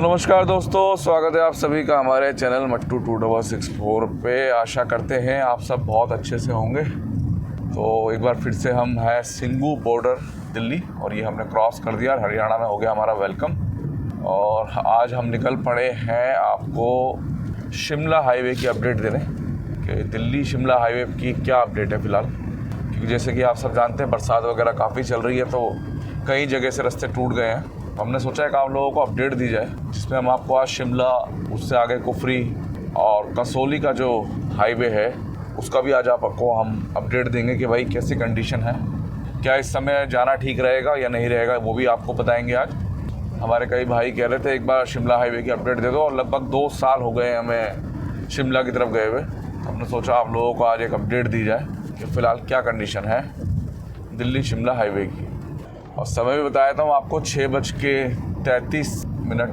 नमस्कार दोस्तों, स्वागत है आप सभी का हमारे चैनल मट्टू 2064 पे। आशा करते हैं आप सब बहुत अच्छे से होंगे। तो एक बार फिर से हम हैं सिंगू बॉर्डर दिल्ली और ये हमने क्रॉस कर दिया। हरियाणा में हो गया हमारा वेलकम। और आज हम निकल पड़े हैं आपको शिमला हाईवे की अपडेट देने कि दिल्ली शिमला हाईवे की क्या अपडेट है फ़िलहाल। क्योंकि जैसे कि आप सब जानते हैं बरसात वगैरह काफ़ी चल रही है तो कई जगह से रास्ते टूट गए हैं। हमने सोचा है कि आप लोगों को अपडेट दी जाए, जिसमें हम आपको आज शिमला, उससे आगे कुफरी और कसौली का जो हाईवे है उसका भी आज आपको हम अपडेट देंगे कि भाई कैसी कंडीशन है, क्या इस समय जाना ठीक रहेगा या नहीं रहेगा, वो भी आपको बताएंगे आज। हमारे कई भाई कह रहे थे एक बार शिमला हाईवे की अपडेट दे दो, और लगभग 2 साल हो गए हमें शिमला की तरफ गए हुए। तो हमने सोचा आप लोगों को आज एक अपडेट दी जाए कि फ़िलहाल क्या कंडीशन है दिल्ली शिमला हाईवे की। और समय भी बताया था आपको 6:33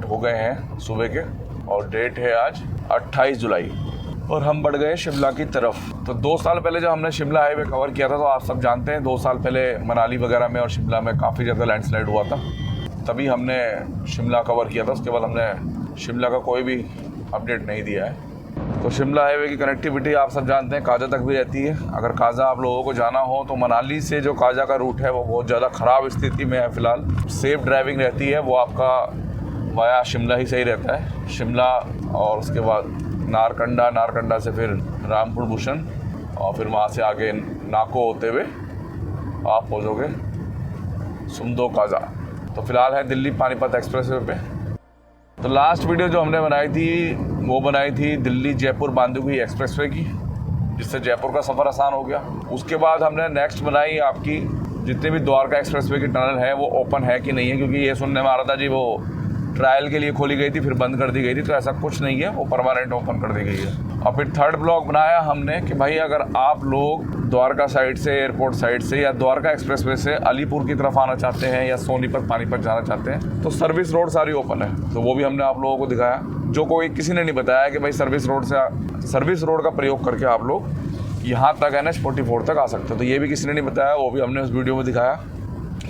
हो गए हैं सुबह के, और डेट है आज 28 जुलाई और हम बढ़ गए शिमला की तरफ। तो 2 साल पहले जब हमने शिमला हाईवे कवर किया था तो आप सब जानते हैं 2 साल पहले मनाली वगैरह में और शिमला में काफ़ी ज़्यादा लैंडस्लाइड हुआ था, तभी हमने शिमला कवर किया था। उसके बाद हमने शिमला का कोई भी अपडेट नहीं दिया है। तो शिमला हाईवे की कनेक्टिविटी आप सब जानते हैं काजा तक भी रहती है। अगर काजा आप लोगों को जाना हो तो मनाली से जो काजा का रूट है वो बहुत ज़्यादा ख़राब स्थिति में है फ़िलहाल। सेफ़ ड्राइविंग रहती है, वो आपका वाया शिमला ही सही रहता है। शिमला और उसके बाद नारकंडा से फिर रामपुर भूषण और फिर वहाँ से आगे नाको होते हुए आप पहुँचोगे सुमदो काजा। तो फ़िलहाल है दिल्ली पानीपत एक्सप्रेसवे पे। तो लास्ट वीडियो जो हमने बनाई थी वो बनाई थी दिल्ली जयपुर बांदीकुई एक्सप्रेसवे की, जिससे जयपुर का सफ़र आसान हो गया। उसके बाद हमने नेक्स्ट बनाई आपकी जितने भी द्वारका एक्सप्रेसवे की टनल है वो ओपन है कि नहीं है, क्योंकि ये सुनने में आ रहा था जी वो ट्रायल के लिए खोली गई थी फिर बंद कर दी गई थी। तो ऐसा कुछ नहीं है, वो परमानेंट ओपन कर दी गई है। और फिर थर्ड ब्लॉग बनाया हमने कि भाई अगर आप लोग द्वारका साइड से, एयरपोर्ट साइड से या द्वारका एक्सप्रेसवे से अलीपुर की तरफ आना चाहते हैं या सोनीपत पानीपत जाना चाहते हैं तो सर्विस रोड सारी ओपन है। तो वो भी हमने आप लोगों को दिखाया, जो कोई किसी ने नहीं बताया कि भाई सर्विस रोड का प्रयोग करके आप लोग यहाँ तक NH-44 तक आ सकते हो। तो ये भी किसी ने नहीं बताया, वो भी हमने उस वीडियो में दिखाया।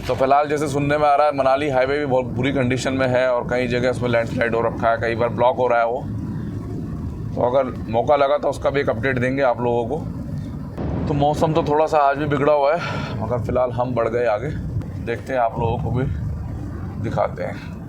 तो फिलहाल जैसे सुनने में आ रहा है मनाली हाईवे भी बहुत बुरी कंडीशन में है और कई जगह उसमें लैंडस्लाइड हो रखा है, कई बार ब्लॉक हो रहा है वो। तो अगर मौका लगा तो उसका भी एक अपडेट देंगे आप लोगों को। तो मौसम तो थोड़ा सा आज भी बिगड़ा हुआ है, मगर फ़िलहाल हम बढ़ गए आगे, देखते हैं आप लोगों को भी दिखाते हैं।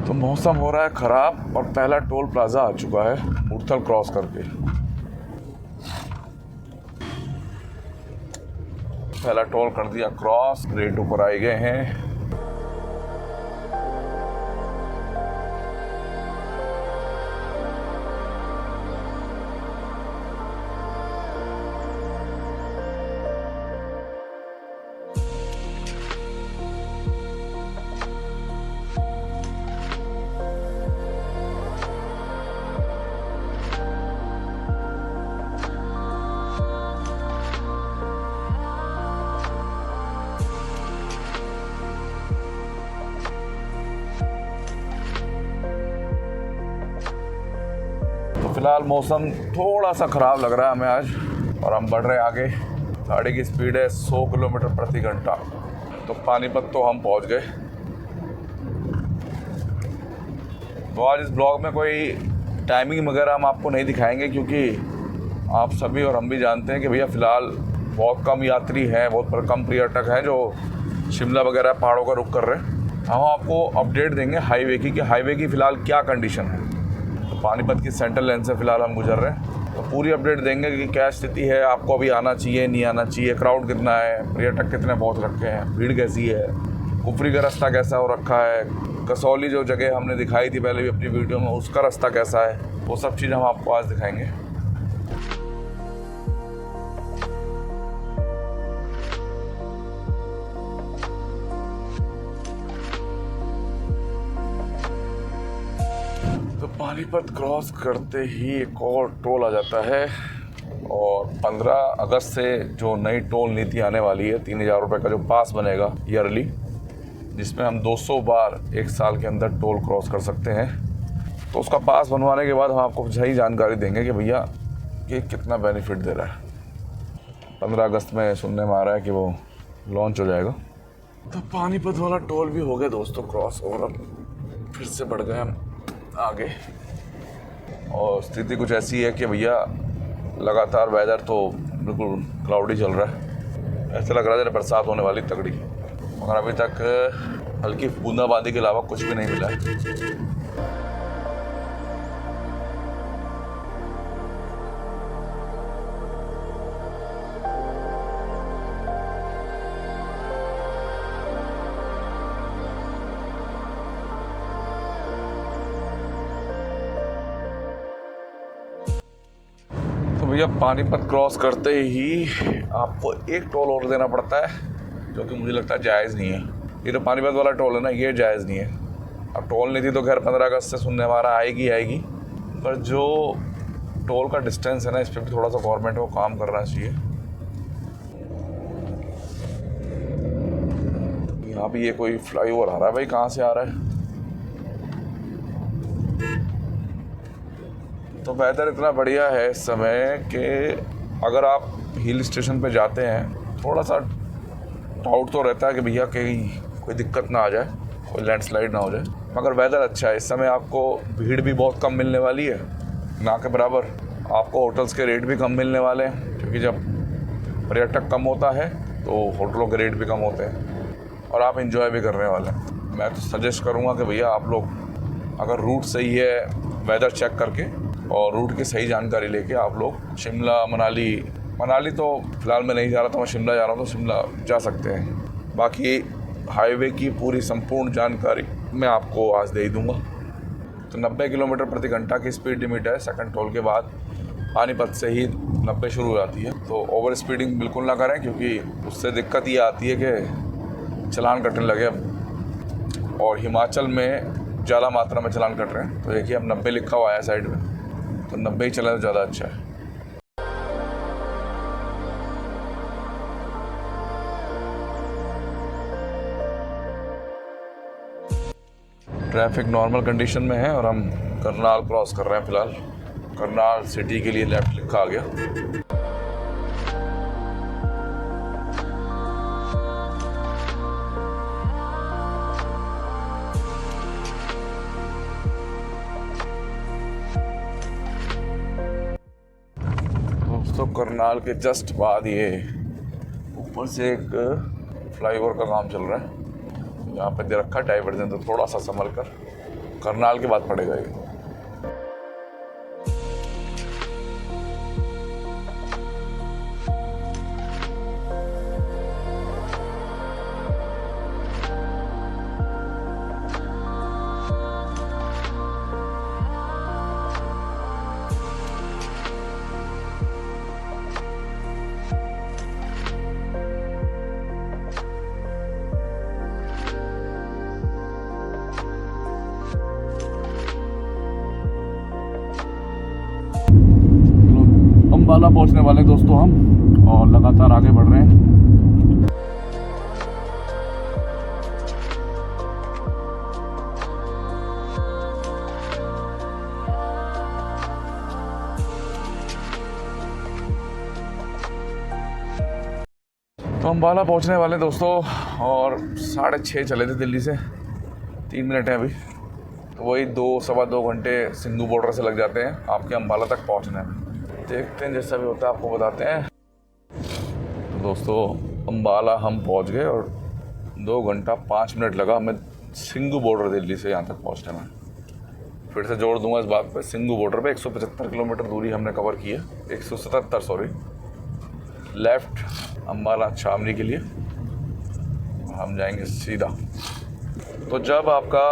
तो मौसम हो रहा है ख़राब और पहला टोल प्लाज़ा आ चुका है मुरथल क्रॉस करके। पहला टोल कर दिया क्रॉस, रेट ऊपर आए गए हैं। फ़िलहाल मौसम थोड़ा सा ख़राब लग रहा है हमें आज, और हम बढ़ रहे हैं आगे। गाड़ी की स्पीड है 100 किलोमीटर प्रति घंटा। तो पानीपत तो हम पहुंच गए। तो आज इस ब्लॉग में कोई टाइमिंग वगैरह हम आपको नहीं दिखाएंगे, क्योंकि आप सभी और हम भी जानते हैं कि भैया फ़िलहाल बहुत कम यात्री हैं, बहुत कम पर्यटक हैं जो शिमला वगैरह पहाड़ों का रुख कर रहे हैं। हम आपको अपडेट देंगे हाईवे की कि हाईवे की फ़िलहाल क्या कंडीशन है। पानीपत की सेंट्रल लाइन से फ़िलहाल हम गुजर रहे हैं, तो पूरी अपडेट देंगे कि क्या स्थिति है, आपको अभी आना चाहिए नहीं आना चाहिए, क्राउड कितना है, पर्यटक कितने पहुंच रखे हैं, भीड़ कैसी है, कुफरी का रास्ता कैसा हो रखा है, कसौली जो जगह हमने दिखाई थी पहले भी अपनी वीडियो में उसका रास्ता कैसा है, वो सब चीज़ हम आपको आज दिखाएंगे। तो पानीपत क्रॉस करते ही एक और टोल आ जाता है और 15 अगस्त से जो नई टोल नीति आने वाली है, 3000 रुपये का जो पास बनेगा ईयरली, जिसमें हम 200 बार एक साल के अंदर टोल क्रॉस कर सकते हैं। तो उसका पास बनवाने के बाद हम आपको सही जानकारी देंगे कि भैया ये कितना बेनिफिट दे रहा है। 15 अगस्त में सुनने में आ रहा है कि वो लॉन्च हो जाएगा। तो पानीपत वाला टोल भी हो गया दोस्तों क्रॉस, और अब फिर से बढ़ गए हम आगे। और स्थिति कुछ ऐसी है कि भैया लगातार वेदर तो बिल्कुल क्लाउडी चल रहा है, ऐसा लग रहा है जैसे बरसात होने वाली तगड़ी, मगर अभी तक हल्की बूंदाबांदी के अलावा कुछ भी नहीं मिला है। भैया पानीपत क्रॉस करते ही आपको एक टोल और देना पड़ता है, जो कि मुझे लगता है जायज़ नहीं है। ये तो पानीपत वाला टोल है ना, ये जायज़ नहीं है। अब टोल नीति तो खैर 15 अगस्त से सुनने हमारा आएगी, पर जो टोल का डिस्टेंस है ना, इस पर भी थोड़ा सा गवर्नमेंट को काम करना चाहिए। यहाँ भी ये कोई फ्लाईओवर आ रहा है भाई, कहाँ से आ रहा है? तो वेदर इतना बढ़िया है इस समय कि अगर आप हिल स्टेशन पे जाते हैं, थोड़ा सा डाउट तो रहता है कि भैया कहीं कोई दिक्कत ना आ जाए, कोई लैंडस्लाइड ना हो जाए, मगर वेदर अच्छा है। इस समय आपको भीड़ भी बहुत कम मिलने वाली है, ना के बराबर। आपको होटल्स के रेट भी कम मिलने वाले हैं, क्योंकि जब पर्यटक कम होता है तो होटलों के रेट भी कम होते हैं, और आप इंजॉय भी करने वाले हैं। मैं तो सजेस्ट करूँगा कि भैया आप लोग अगर रूट सही है, वेदर चेक करके और रूट की सही जानकारी लेके आप लोग शिमला, मनाली तो फ़िलहाल मैं नहीं जा रहा था, मैं शिमला जा रहा हूँ, तो शिमला जा सकते हैं। बाकी हाईवे की पूरी संपूर्ण जानकारी मैं आपको आज दे ही दूँगा। तो 90 किलोमीटर प्रति घंटा की स्पीड लिमिट है। सेकंड टोल के बाद पानीपत से ही 90 शुरू हो जाती है। तो ओवर स्पीडिंग बिल्कुल ना करें, क्योंकि उससे दिक्कत ये आती है कि चलान कटने लगे अब, और हिमाचल में ज़्यादा मात्रा में चलान कट रहे हैं। तो देखिए अब 90 लिखा हुआ है साइड में, तो 90 ही चला तो ज़्यादा अच्छा है। ट्रैफिक नॉर्मल कंडीशन में है और हम करनाल क्रॉस कर रहे हैं। फ़िलहाल करनाल सिटी के लिए लेफ्ट लिखा आ गया। दोस्तों करनाल के जस्ट बाद ये ऊपर से एक फ्लाईओवर का काम चल रहा है, यहाँ पे दे रखा डाइवर्जन, तो थोड़ा सा संभल कर करनाल के बाद पड़ेगा ये। अम्बाला पहुंचने वाले दोस्तों हम, और लगातार आगे बढ़ रहे हैं। तो अम्बाला पहुंचने वाले दोस्तों, और 6:30 चले थे दिल्ली से, 3 मिनट है अभी, तो वही 2-2.25 घंटे सिंधु बॉर्डर से लग जाते हैं आपके अम्बाला तक पहुंचने में। देखते हैं जैसा भी होता है आपको बताते हैं। तो दोस्तों अम्बाला हम पहुंच गए, और 2 घंटा 5 मिनट लगा हमें सिंधु बॉर्डर दिल्ली से यहाँ तक पहुंचने में। फिर से जोड़ दूंगा इस बात पे, सिंधु बॉर्डर पे 175 किलोमीटर दूरी हमने कवर की है, 177 सॉरी, लेफ्ट अम्बाला छावनी के लिए हम जाएंगे सीधा। तो जब आपका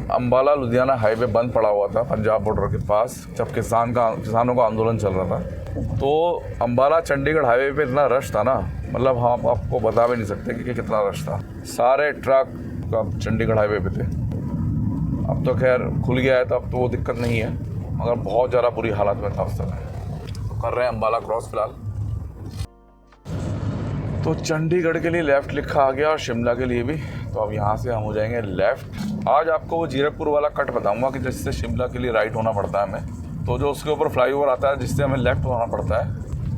अम्बाला लुधियाना हाईवे बंद पड़ा हुआ था पंजाब बॉर्डर के पास, जब किसानों का आंदोलन चल रहा था, तो अम्बाला चंडीगढ़ हाईवे पे इतना रश था ना, मतलब हम आपको बता भी नहीं सकते कि कितना रश था। सारे ट्रक का चंडीगढ़ हाईवे पे थे। अब तो खैर खुल गया है, तो अब तो वो दिक्कत नहीं है, मगर बहुत ज़्यादा बुरी हालत में था उस समय। तो कर रहे हैं अम्बाला क्रॉस फिलहाल। तो चंडीगढ़ के लिए लेफ़्ट लिखा आ गया और शिमला के लिए भी। तो अब यहाँ से हम हो जाएंगे लेफ़्ट। आज आपको वो जीरकपुर वाला कट बताऊँगा कि जिससे शिमला के लिए राइट होना पड़ता है हमें। तो जो उसके ऊपर फ्लाईओवर आता है जिससे हमें लेफ़्ट होना पड़ता है,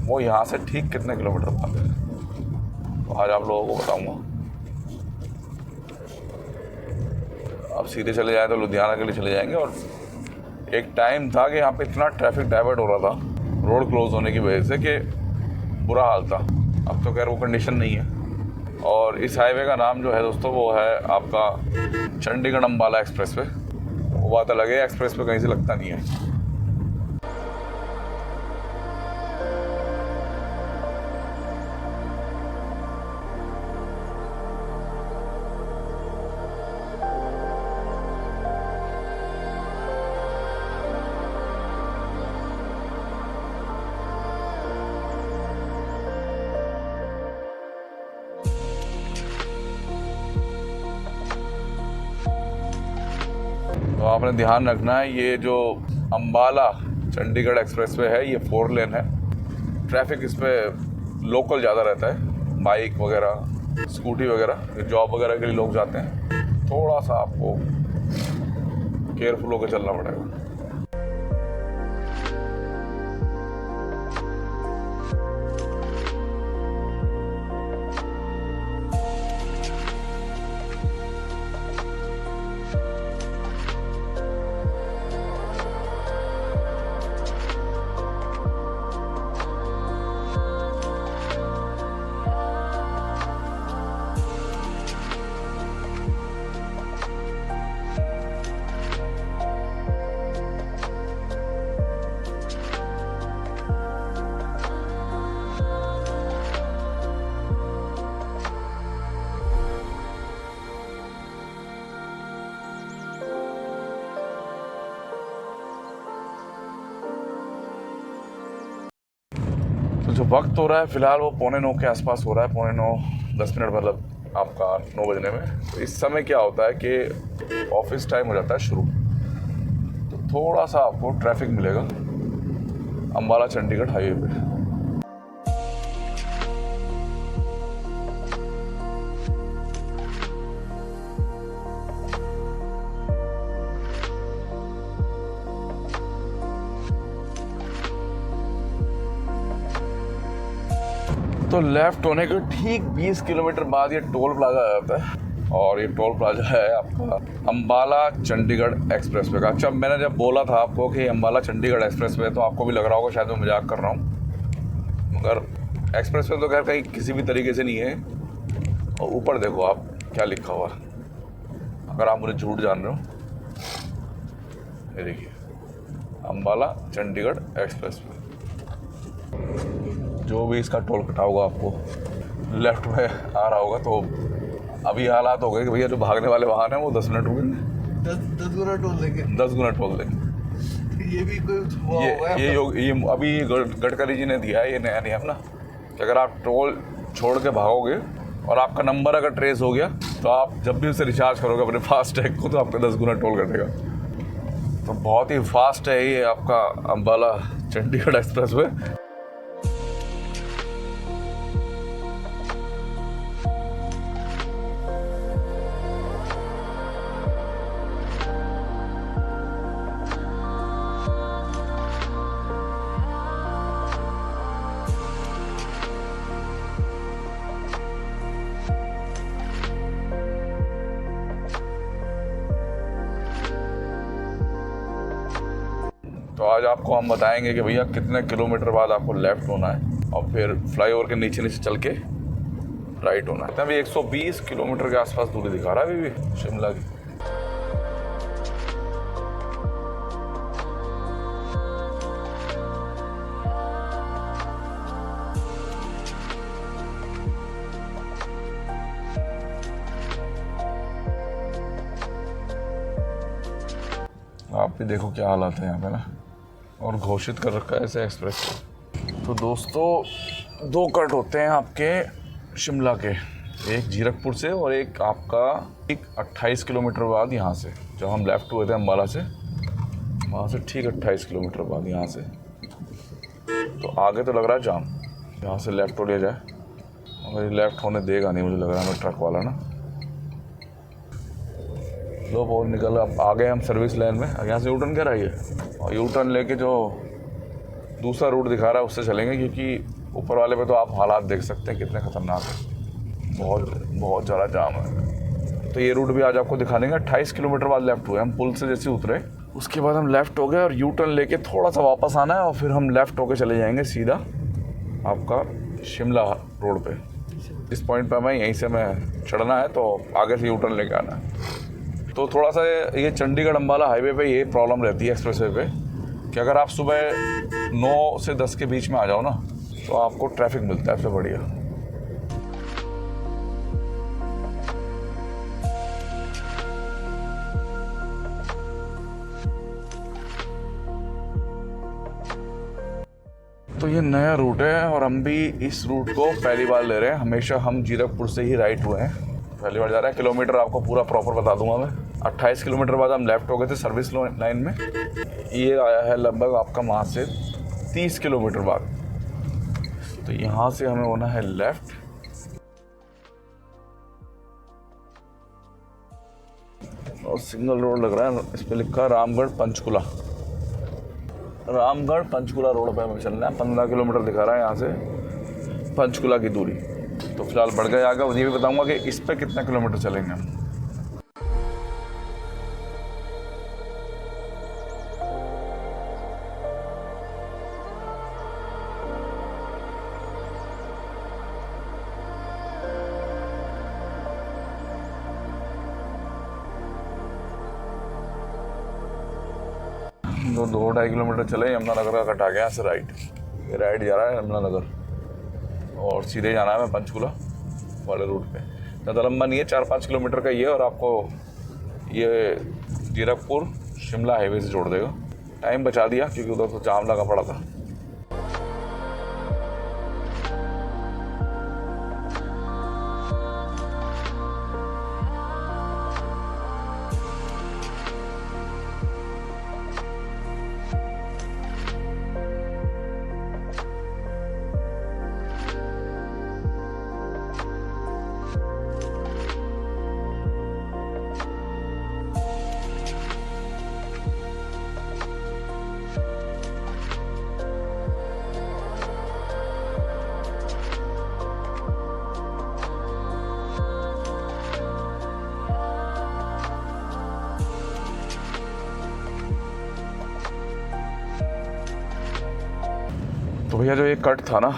वो यहाँ से ठीक कितने किलोमीटर बाद है, तो आज आप लोगों को बताऊँगा। अब सीधे चले जाएँ तो लुधियाना के लिए चले जाएंगे। और एक टाइम था कि यहाँ पे इतना ट्रैफिक डाइवर्ट हो रहा था रोड क्लोज होने की वजह से कि बुरा हाल था। अब तो खैर वो कंडीशन नहीं है। और इस हाईवे का नाम जो है दोस्तों वो है आपका चंडीगढ़ अम्बाला एक्सप्रेसवे। वो बात अलग है, एक्सप्रेसवे कहीं से लगता नहीं है। तो आपने ध्यान रखना है, ये जो अम्बाला चंडीगढ़ एक्सप्रेसवे है ये 4 लेन है। ट्रैफिक इस पर लोकल ज़्यादा रहता है, बाइक वगैरह, स्कूटी वगैरह, जॉब वगैरह के लिए लोग जाते हैं। थोड़ा सा आपको केयरफुल होकर चलना पड़ेगा। तो जो वक्त हो रहा है फ़िलहाल वो 8:45 के आसपास हो रहा है, 8:45 10 मिनट मतलब आपका 9 बजने में। तो इस समय क्या होता है कि ऑफिस टाइम हो जाता है शुरू, तो थोड़ा सा आपको ट्रैफिक मिलेगा अम्बाला चंडीगढ़ हाईवे पे। तो लेफ़्ट होने के ठीक 20 किलोमीटर बाद ये टोल प्लाजा आ जाता है। और ये टोल प्लाजा है आपका अम्बाला चंडीगढ़ एक्सप्रेसवे का। अच्छा, मैंने जब बोला था आपको कि अम्बाला चंडीगढ़ एक्सप्रेसवे, तो आपको भी लग रहा होगा शायद मैं मजाक कर रहा हूँ, मगर एक्सप्रेसवे तो खैर कहीं किसी भी तरीके से नहीं है। और ऊपर देखो आप क्या लिखा हुआ, अगर आप मुझे झूठ जान रहे हो, ये देखिए अम्बाला चंडीगढ़ एक्सप्रेसवे। जो भी इसका टोल कटा होगा आपको लेफ़्ट में आ रहा होगा। तो अभी हालात हो गए कि भैया जो भागने वाले वाहन हैं वो 10 मिनट हो गए, 10 गुना टोल देंगे, 10 गुना टोल देंगे। ये भी कोई हुआ होगा ये अभी गडकरी जी ने दिया है ये नया नियम ना, कि अगर आप टोल छोड़ के भागोगे और आपका नंबर अगर ट्रेस हो गया तो आप जब भी उसे रिचार्ज करोगे अपने फास्टैग को तो आपका 10 गुना टोल कटेगा। तो बहुत ही फास्ट है ये आपका अम्बाला चंडीगढ़ एक्सप्रेसवे। तो आज आपको हम बताएंगे कि भैया कितने किलोमीटर बाद आपको लेफ़्ट होना है और फिर फ्लाईओवर के नीचे नीचे चल के राइट होना है। अभी 120 किलोमीटर के आसपास दूरी दिखा रहा है अभी भी शिमला की। आप भी देखो क्या हालात है यहाँ पे ना, और घोषित कर रखा है ऐसे एक्सप्रेस को। तो दोस्तों 2 कट होते हैं आपके शिमला के, एक जीरकपुर से और एक आपका 28 किलोमीटर बाद यहाँ से। जब हम लेफ़्ट हुए थे अम्बाला से, वहाँ से ठीक 28 किलोमीटर बाद यहाँ से। तो आगे तो लग रहा है जाम, यहाँ से लेफ़्ट हो लिया जाए, मगर ये लेफ़्ट होने देगा नहीं मुझे लग रहा है, हमें ट्रक वाला ना। लो वो निकल, अब आ गए हम सर्विस लाइन में। यहाँ से यू टर्न क्या रही है, और यू टर्न लेके जो दूसरा रूट दिखा रहा है उससे चलेंगे, क्योंकि ऊपर वाले पे तो आप हालात देख सकते हैं कितने ख़तरनाक है, बहुत ज़्यादा जाम है। तो ये रूट भी आज आपको दिखा देंगे। 28 किलोमीटर बाद लेफ़्ट हुए हम, पुल से जैसे उतरे उसके बाद हम लेफ़्ट हो गए और यू टर्न लेके थोड़ा सा वापस आना है और फिर हम लेफ़्ट होके चले जाएंगे सीधा आपका शिमला रोड पे। इस पॉइंट पे हमें यहीं से हमें चढ़ना है, तो आगे से यू टर्न लेके आना है। तो थोड़ा सा ये चंडीगढ़ अम्बाला हाईवे पे ये प्रॉब्लम रहती है एक्सप्रेसवे पे कि अगर आप सुबह 9 से 10 के बीच में आ जाओ ना तो आपको ट्रैफिक मिलता है सबसे बढ़िया। तो ये नया रूट है और हम भी इस रूट को पहली बार ले रहे हैं। हमेशा हम जीरकपुर से ही राइट हुए हैं, पहली बार जा रहे हैं। किलोमीटर आपको पूरा प्रॉपर बता दूंगा मैं। 28 किलोमीटर बाद हम लेफ़्ट हो गए थे सर्विस लाइन में। ये आया है लगभग आपका वहाँ से 30 किलोमीटर बाद। तो यहाँ से हमें होना है लेफ़्ट, और सिंगल रोड लग रहा है, इस पर लिखा है रामगढ़ पंचकुला। रामगढ़ पंचकुला रोड पे हमें चलना है। 15 किलोमीटर दिखा रहा है यहाँ से पंचकुला की दूरी। तो फिलहाल बढ़ गए आगे, ये भी बताऊंगा कि इस पे कितना किलोमीटर चलेंगे हम। तो 2-2.5 किलोमीटर चले, यमुनानगर का कट आ गया यहाँ से राइट। ये राइट जा रहा है यमुनानगर और सीधे जाना है मैं पंचकुला वाले रूट पे। ज़्यादा लंबा नहीं है, 4-5 किलोमीटर का ये, और आपको ये जीरकपुर शिमला हाईवे से जोड़ देगा। टाइम बचा दिया क्योंकि उधर तो जाम लगा पड़ा था। तो भैया जो ये कट था ना,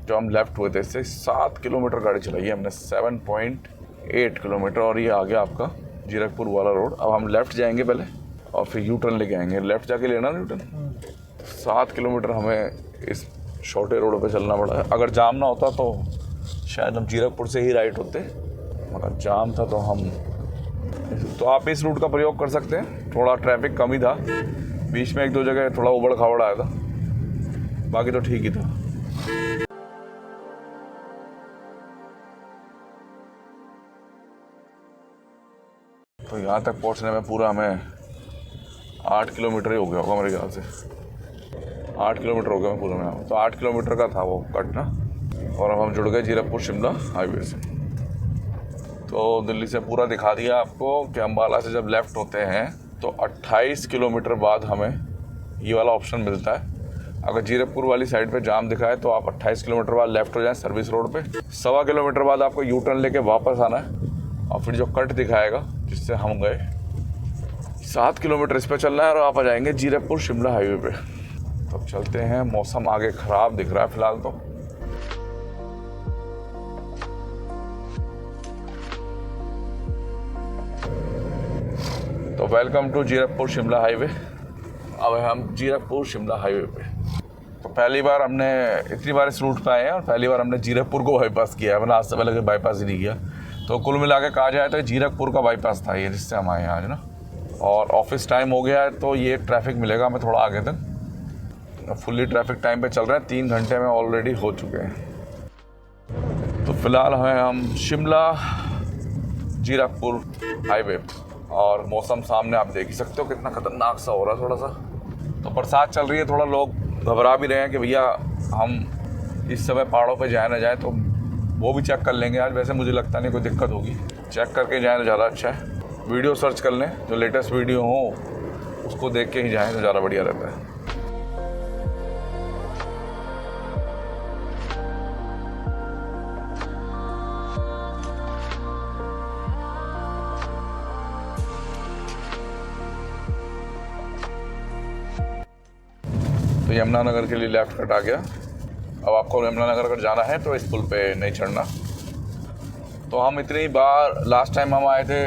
जो हम लेफ़्ट हुए थे, इससे 7 किलोमीटर गाड़ी चलाई है हमने, 7.8 किलोमीटर, और ये आ गया आपका जीरकपुर वाला रोड। अब हम लेफ़्ट जाएंगे पहले और फिर यू टर्न लेके आएंगे। लेफ़्ट जाके लेना ना यू टर्न। 7 किलोमीटर हमें इस छोटे रोड पे चलना पड़ा है। अगर जाम ना होता तो शायद हम जीरकपुर से ही राइट होते, मगर जाम था तो आप इस रूट का प्रयोग कर सकते हैं। थोड़ा ट्रैफिक कम ही था, बीच में 1-2 जगह थोड़ा उबड़ खाबड़ आया था, बाकी तो ठीक ही था। तो यहाँ तक पहुँचने में पूरा हमें 8 किलोमीटर ही हो गया होगा मेरे ख्याल से। 8 किलोमीटर हो गया मैं पूरा में। तो 8 किलोमीटर का था वो कट ना, और अब हम जुड़ गए जीरकपुर शिमला हाईवे से। तो दिल्ली से पूरा दिखा दिया आपको कि अम्बाला से जब लेफ़्ट होते हैं तो 28 किलोमीटर बाद हमें ये वाला ऑप्शन मिलता है। अगर जीरकपुर वाली साइड पे जाम दिखाए तो आप 28 किलोमीटर बाद लेफ़्ट हो जाएं सर्विस रोड पे। 1.25 किलोमीटर बाद आपको यू टर्न लेके वापस आना है, और फिर जो कट दिखाएगा जिससे हम गए 7 किलोमीटर इस पर चलना है, और आप आ जाएंगे जीरकपुर शिमला हाईवे पे। तब चलते हैं। मौसम आगे ख़राब दिख रहा है फ़िलहाल तो welcome to Zirakpur Shimla highway. अब हम जीरकपुर शिमला हाईवे पे। तो पहली बार हमने इतनी बार इस रूट पे आए हैं और पहली बार हमने जीरकपुर को बाईपास किया है, वरना आज से पहले बाईपास ही नहीं किया। तो कुल मिला के कहा जाए तो जीरकपुर का बाईपास था ये, जिससे हम आए हैं आज ना। और ऑफिस टाइम हो गया है तो ये ट्रैफिक मिलेगा हमें थोड़ा आगे तक। फुल्ली ट्रैफिक टाइम पे चल रहे हैं, 3 घंटे में ऑलरेडी हो चुके हैं। तो फिलहाल हम शिमला जीरकपुर हाईवे, और मौसम सामने आप देख ही सकते हो कितना ख़तरनाक सा हो रहा है थोड़ा सा। तो बरसात चल रही है, थोड़ा लोग घबरा भी रहे हैं कि भैया हम इस समय पहाड़ों पे जाए ना जाए तो वो भी चेक कर लेंगे आज। वैसे मुझे लगता नहीं कोई दिक्कत होगी, चेक करके जाए तो ज़्यादा अच्छा है। वीडियो सर्च कर लें, जो लेटेस्ट वीडियो हो उसको देख के ही जाएँ तो ज़्यादा बढ़िया रहता है। तो यमुनानगर के लिए लेफ्ट कट आ गया। अब आपको यमुनानगर अगर जाना है तो इस पुल पे नहीं चढ़ना। तो हम इतनी बार लास्ट टाइम हम आए थे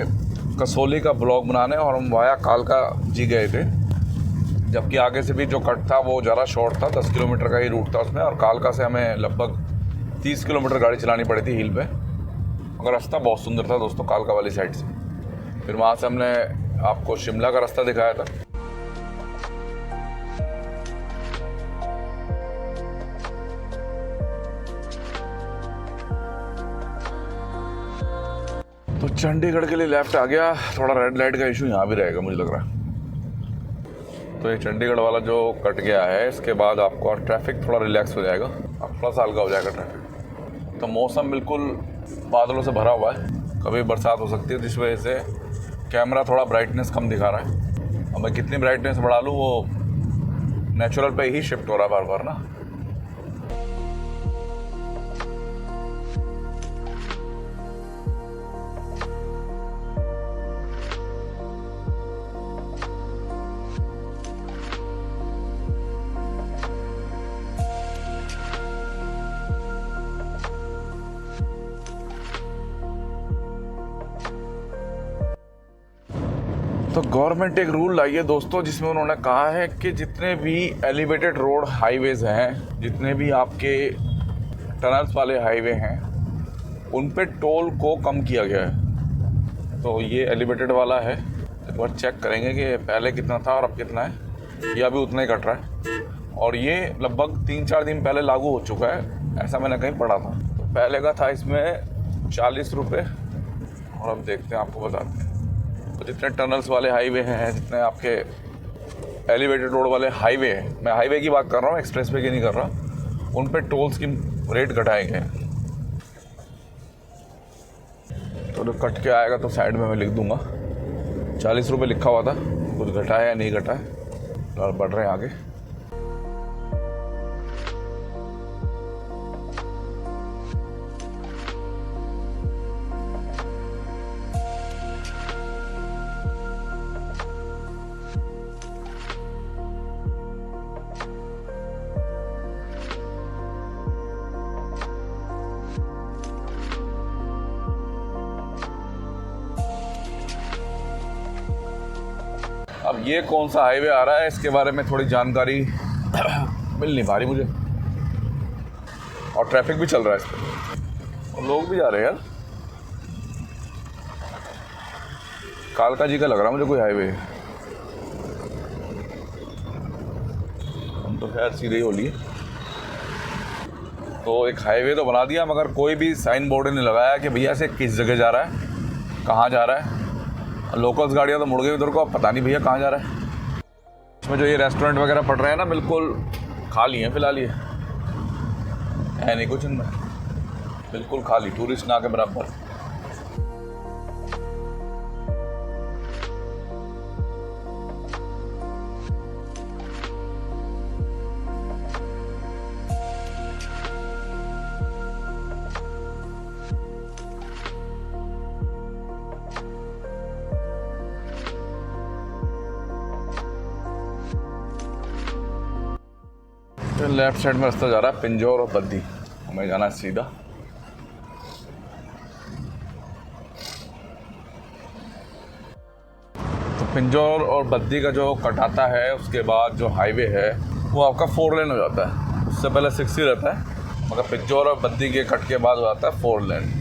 कसौली का ब्लॉग बनाने और हम वाया कालका जी गए थे, जबकि आगे से भी जो कट था वो ज़रा शॉर्ट था, 10 किलोमीटर का ही रूट था उसमें, और कालका से हमें लगभग 30 किलोमीटर गाड़ी चलानी पड़ी थी हिल पे। मगर रास्ता बहुत सुंदर था दोस्तों कालका वाली साइड से। फिर वहाँ से हमने आपको शिमला का रास्ता दिखाया था। तो चंडीगढ़ के लिए लेफ्ट आ गया। थोड़ा रेड लाइट का इशू यहाँ भी रहेगा मुझे लग रहा है। तो ये चंडीगढ़ वाला जो कट गया है, इसके बाद आपको और ट्रैफिक थोड़ा रिलैक्स हो जाएगा, अब थोड़ा सा हल्का हो जाएगा ट्रैफिक। तो मौसम बिल्कुल बादलों से भरा हुआ है, कभी बरसात हो सकती है, जिस वजह से कैमरा थोड़ा ब्राइटनेस कम दिखा रहा है। अब मैं कितनी ब्राइटनेस बढ़ा लूँ वो नेचुरल पे ही शिफ्ट हो रहा है बार बार ना। तो गवर्नमेंट एक रूल लाई है दोस्तों, जिसमें उन्होंने कहा है कि जितने भी एलिवेटेड रोड हाईवेज़ हैं, जितने भी आपके टनल्स वाले हाईवे हैं, उन पे टोल को कम किया गया है। तो ये एलिवेटेड वाला है, एक बार चेक करेंगे कि पहले कितना था और अब कितना है। ये अभी उतना ही कट रहा है और ये लगभग 3-4 दिन पहले लागू हो चुका है, ऐसा मैंने कहीं पढ़ा था। तो पहले का था इसमें 40 रुपये और अब देखते हैं, आपको बताते हैं। तो जितने टनल्स वाले हाईवे हैं, जितने आपके एलिवेटेड रोड वाले हाईवे हैं, मैं हाईवे की बात कर रहा हूँ, एक्सप्रेस वे की नहीं कर रहा, उन पे टोल्स की रेट घटाएंगे। तो जो कट के आएगा तो साइड में मैं लिख दूंगा, 40 रुपये लिखा हुआ था, कुछ घटा है या नहीं घटा है, और बढ़ रहे हैं आगे। अब ये कौन सा हाईवे आ रहा है, इसके बारे में थोड़ी जानकारी मिल नहीं पा रही मुझे, और ट्रैफिक भी चल रहा है इस पर और लोग भी जा रहे हैं यार। कालका जी का लग रहा है मुझे कोई हाईवे। हम तो खैर सीधे ही हो लिए। तो एक हाईवे तो बना दिया, मगर कोई भी साइन बोर्ड नहीं लगाया कि भैया से किस जगह जा रहा है, कहाँ जा रहा है। लोकल्स गाड़ियाँ तो मुड़ गई उधर को, अब पता नहीं भैया कहाँ जा रहा है। इसमें जो ये रेस्टोरेंट वगैरह पड़ रहे हैं ना, बिल्कुल खाली हैं फिलहाल, ये है नहीं कुछ इनमें, बिल्कुल खाली, टूरिस्ट ना के बराबर। लेफ्ट साइड में रास्ता जा रहा है पिंजौर और बद्दी, हमें जाना है सीधा। तो पिंजौर और बद्दी का जो कटाता है, उसके बाद जो हाईवे है वो आपका 4 लेन हो जाता है। उससे पहले 6 ही रहता है, मगर पिंजौर और बद्दी के कट के बाद हो जाता है 4 लेन।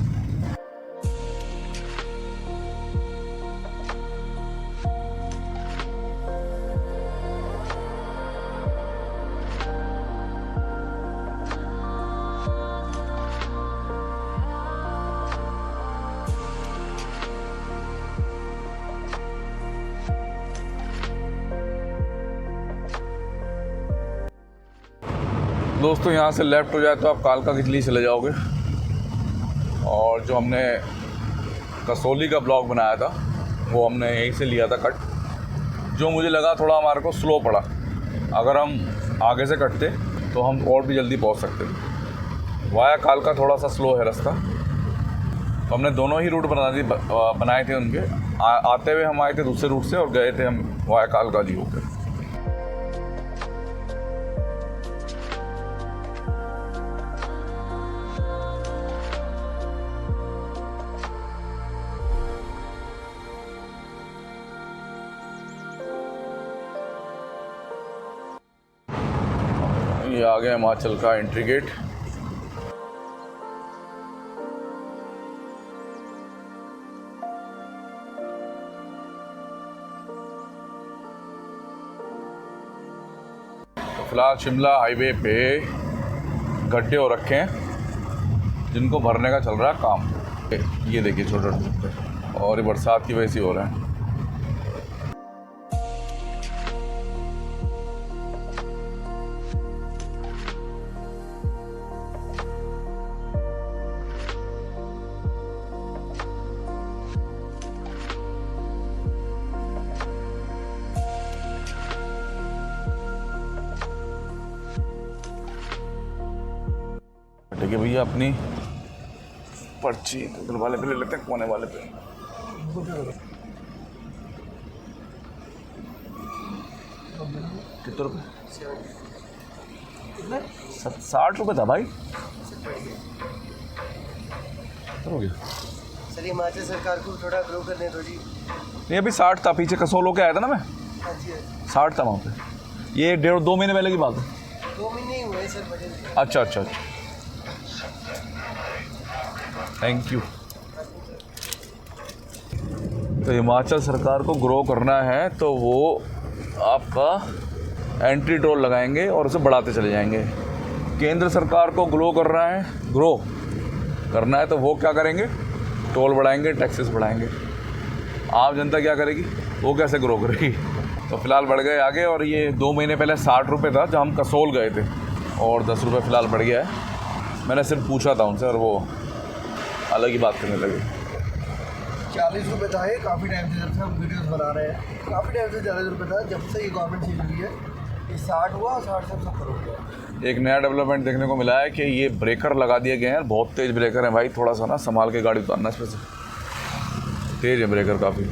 दोस्तों यहाँ से लेफ़्ट हो जाए तो आप कालका के लिए चले जाओगे, और जो हमने कसौली का ब्लॉग बनाया था वो हमने यहीं से लिया था कट, जो मुझे लगा थोड़ा हमारे को स्लो पड़ा। अगर हम आगे से कटते तो हम और भी जल्दी पहुंच सकते थे। वाया कालका थोड़ा सा स्लो है रास्ता, तो हमने दोनों ही रूट बनाए थे उनके। आते हुए हम आए थे दूसरे रूट से और गए थे हम वाया कालका जी होकर। ये आ गया हिमाचल का एंट्री गेट। तो फिलहाल शिमला हाईवे पे गड्ढे हो रखे हैं जिनको भरने का चल रहा है काम। ये देखिए छोटे छोटे, और ये बरसात की वजह से हो रहे हैं। देखिए भैया अपनी पर्ची गूगल वाले पे ले लेते हैं, कोने वाले पे। कितने रुपये? 60 रुपये था भाई। हो गया सर हिमाचल सरकार को थोड़ा ग्रो करने दो जी। नहीं अभी 60 था, पीछे कसोल होके आया था ना मैं, हाँ जी 60 था वहाँ पे। ये 1.5-2 महीने पहले की बात है। 2 महीने ही हुए सर बड़े। अच्छा अच्छा अच्छा, थैंक यू। तो हिमाचल सरकार को ग्रो करना है तो वो आपका एंट्री टोल लगाएंगे और उसे बढ़ाते चले जाएंगे। केंद्र सरकार को ग्रो करना है तो वो क्या करेंगे? टोल बढ़ाएंगे, टैक्सेस बढ़ाएंगे। आम जनता क्या करेगी? वो कैसे ग्रो करेगी? तो फिलहाल बढ़ गए आगे, और ये 2 महीने पहले 60 रुपये था जब हम कसोल गए थे, और 10 रुपये फ़िलहाल बढ़ गया है। मैंने सिर्फ पूछा था उनसे और वो अलग ही बात करने लगे। 40 रुपये था ये काफ़ी टाइम से, जब से हम वीडियोस बना रहे हैं काफ़ी टाइम से 40 रुपये था। जब से ये गवर्नमेंट चेंज हुई है ये 60 हुआ, 60 से 70 हो गया। एक नया डेवलपमेंट देखने को मिला है कि ये ब्रेकर लगा दिए गए हैं, बहुत तेज़ ब्रेकर हैं भाई। थोड़ा सा ना संभाल के गाड़ी उतारना, इस पर से तेज़ है ब्रेकर काफ़ी।